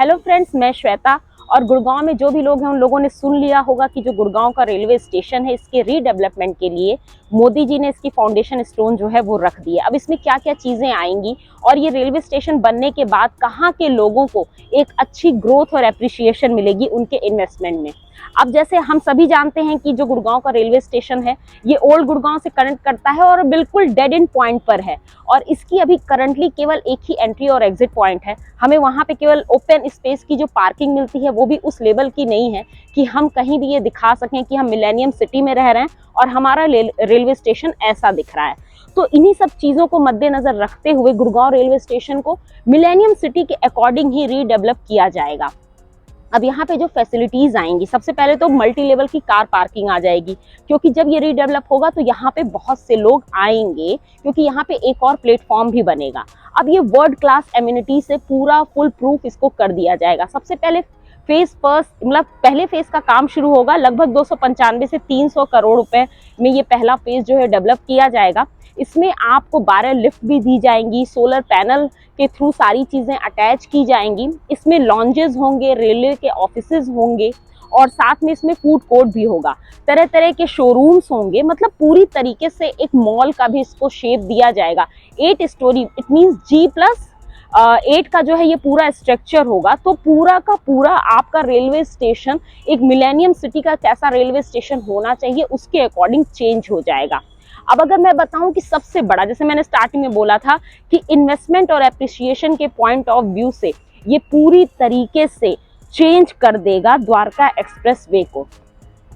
Hello friends, मैं श्वेता। और गुड़गांव में जो भी लोग हैं उन लोगों ने सुन लिया होगा कि जो गुड़गांव का रेलवे स्टेशन है, इसके रीडेवलपमेंट के लिए मोदी जी ने इसकी फाउंडेशन स्टोन जो है वो रख दी है। अब इसमें क्या क्या चीज़ें आएंगी और ये रेलवे स्टेशन बनने के बाद कहाँ के लोगों को एक अच्छी ग्रोथ और एप्रिसिएशन मिलेगी उनके इन्वेस्टमेंट में। अब जैसे हम सभी जानते हैं कि जो गुड़गांव का रेलवे स्टेशन है ये ओल्ड गुड़गांव से कनेक्ट करता है और बिल्कुल डेड एंड पॉइंट पर है। और इसकी अभी करंटली केवल एक ही एंट्री और एग्जिट पॉइंट है। हमें वहाँ पे केवल ओपन स्पेस की जो पार्किंग मिलती है वो भी उस लेवल की नहीं है कि हम कहीं भी ये दिखा सकें कि हम मिलेनियम सिटी में रह रहे हैं और हमारा रेलवे स्टेशन ऐसा दिख रहा है। तो इन्हीं सब चीज़ों को मद्देनजर रखते हुए गुड़गांव रेलवे स्टेशन को मिलेनियम सिटी के अकॉर्डिंग ही रीडेवलप किया जाएगा। अब यहाँ पे जो फैसिलिटीज़ आएंगी, सबसे पहले तो मल्टी लेवल की कार पार्किंग आ जाएगी, क्योंकि जब ये रीडेवलप होगा तो यहाँ पे बहुत से लोग आएंगे, क्योंकि यहाँ पे एक और प्लेटफॉर्म भी बनेगा। अब ये वर्ल्ड क्लास एमिनिटी से पूरा फुल प्रूफ इसको कर दिया जाएगा। सबसे पहले फेज फर्स्ट मतलब पहले फेज का काम शुरू होगा, लगभग 295 से 300 करोड़ रुपए में ये पहला फेज जो है डेवलप किया जाएगा। इसमें आपको 12 लिफ्ट भी दी जाएंगी, सोलर पैनल के थ्रू सारी चीज़ें अटैच की जाएंगी। इसमें लॉन्जेस होंगे, रेलवे के ऑफिसेज होंगे और साथ में इसमें फूड कोर्ट भी होगा, तरह तरह के शोरूम्स होंगे। मतलब पूरी तरीके से एक मॉल का भी इसको शेप दिया जाएगा। 8 स्टोरी, इट मीन्स G+8 का जो है ये पूरा स्ट्रक्चर होगा। तो पूरा का पूरा आपका रेलवे स्टेशन एक मिलेनियम सिटी का कैसा रेलवे स्टेशन होना चाहिए उसके अकॉर्डिंग चेंज हो जाएगा। अब अगर मैं बताऊं कि सबसे बड़ा, जैसे मैंने स्टार्टिंग में बोला था कि इन्वेस्टमेंट और एप्रिसिएशन के पॉइंट ऑफ व्यू से ये पूरी तरीके से चेंज कर देगा द्वारका एक्सप्रेस वे को,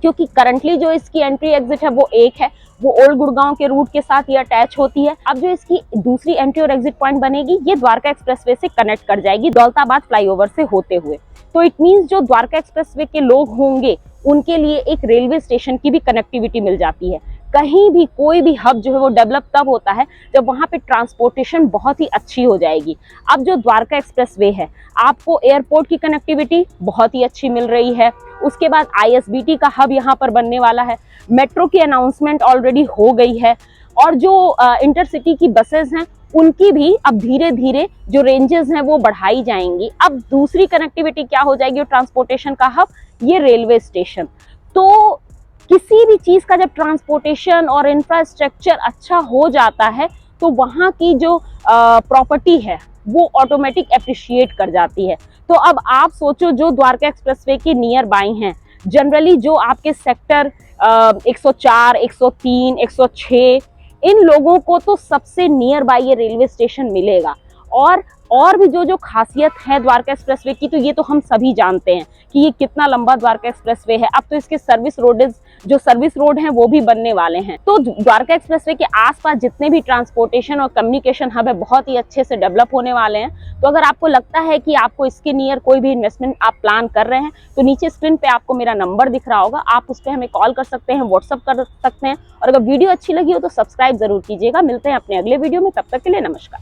क्योंकि करंटली जो इसकी एंट्री एग्जिट है वो एक है, वो ओल्ड गुड़गांव के रूट के साथ ये अटैच होती है। अब जो इसकी दूसरी एंट्री और एग्जिट पॉइंट बनेगी ये द्वारका एक्सप्रेसवे से कनेक्ट कर जाएगी दौलताबाद फ्लाईओवर से होते हुए। तो इट मीन्स जो द्वारका एक्सप्रेसवे के लोग होंगे उनके लिए एक रेलवे स्टेशन की भी कनेक्टिविटी मिल जाती है। कहीं भी कोई भी हब जो है वो डेवलप तब होता है जब वहाँ पे ट्रांसपोर्टेशन बहुत ही अच्छी हो जाएगी। अब जो द्वारका एक्सप्रेसवे है आपको एयरपोर्ट की कनेक्टिविटी बहुत ही अच्छी मिल रही है। उसके बाद ISBT का हब यहाँ पर बनने वाला है। मेट्रो की अनाउंसमेंट ऑलरेडी हो गई है और जो इंटरसिटी की बसेस हैं उनकी भी अब धीरे धीरे जो रेंजेस हैं वो बढ़ाई जाएंगी। अब दूसरी कनेक्टिविटी क्या हो जाएगी ट्रांसपोर्टेशन का हब, ये रेलवे स्टेशन। तो किसी भी चीज़ का जब ट्रांसपोर्टेशन और इंफ्रास्ट्रक्चर अच्छा हो जाता है तो वहाँ की जो प्रॉपर्टी है वो ऑटोमेटिक एप्रिशिएट कर जाती है। तो अब आप सोचो जो द्वारका एक्सप्रेसवे के नियर बाई हैं, जनरली जो आपके सेक्टर 104, 103, 106 इन लोगों को तो सबसे नियर बाई ये रेलवे स्टेशन मिलेगा। और भी जो खासियत है द्वारका एक्सप्रेसवे की, तो ये तो हम सभी जानते हैं कि ये कितना लंबा द्वारका एक्सप्रेसवे है। अब तो इसके सर्विस रोड हैं वो भी बनने वाले हैं। तो द्वारका एक्सप्रेसवे के आसपास जितने भी ट्रांसपोर्टेशन और कम्युनिकेशन हब है बहुत ही अच्छे से डेवलप होने वाले हैं। तो अगर आपको लगता है कि आपको इसके नियर कोई भी इन्वेस्टमेंट आप प्लान कर रहे हैं तो नीचे स्क्रीन पे आपको मेरा नंबर दिख रहा होगा, आप उस पर हमें कॉल कर सकते हैं, व्हाट्सअप कर सकते हैं। और अगर वीडियो अच्छी लगी हो तो सब्सक्राइब जरूर कीजिएगा। मिलते हैं अपने अगले वीडियो में, तब तक के लिए नमस्कार।